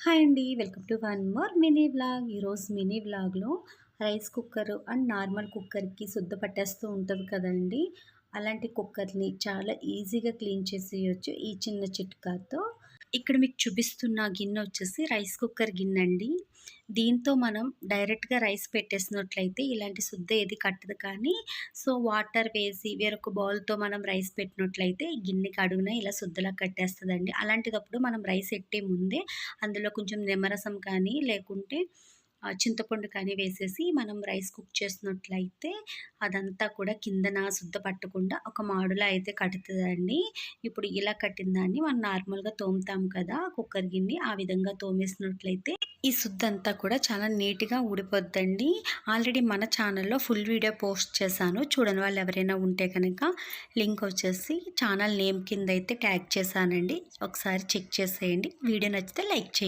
Hi అండి. Welcome to one more mini vlog. ఈరోజు mini వ్లాగ్‌లో రైస్ కుక్కర్ అండ్ నార్మల్ కుక్కర్‌కి శుద్ధ పట్టేస్తూ ఉంటది కదండీ! అలాంటి కుక్కర్‌ని చాలా ఈజీగా క్లీన్ చేసేయొచ్చు ఈ చిన్న చిట్కాతో. ఇక్కడ మీకు చూపిస్తున్న గిన్నె వచ్చేసి రైస్ కుక్కర్ గిన్నండి. దీంతో మనం డైరెక్ట్‌గా రైస్ పెట్టేసినట్లయితే ఇలాంటి శుద్ధ ఏది కట్టదు కానీ, సో, వాటర్ వేసి వేరొక బౌల్‌తో మనం రైస్ పెట్టినట్లయితే ఈ గిన్నెకి అడుగున ఇలా శుద్ధలా కట్టేస్తదండి. అలాంటిదప్పుడు మనం రైస్ ఎట్టే ముందే అందులో కొంచెం నిమ్మరసం కానీ, లేకుంటే చింతపండు కానీ వేసేసి మనం రైస్ కుక్ చేసినట్లయితే అదంతా కూడా కిందన శుద్ధ పట్టకుండా ఒక మాడులా అయితే కడుతదండి. ఇప్పుడు ఇలా కట్టిన దాన్ని మనం నార్మల్‌గా తోముతాం కదా! కుక్కర్ గిన్నె ఆ విధంగా తోమేసినట్లయితే ఈ శుద్ధంతా కూడా చాలా నీట్‌గా ఊడిపోద్దండి. ఆల్రెడీ మన ఛానల్‌లో ఫుల్ వీడియో పోస్ట్ చేశాను. చూడని వాళ్ళు ఎవరైనా ఉంటే కనుక లింక్ వచ్చేసి ఛానల్ నేమ్ కింద అయితే ట్యాగ్ చేశానండి. ఒకసారి చెక్ చేసేయండి. వీడియో నచ్చితే లైక్ చేయండి.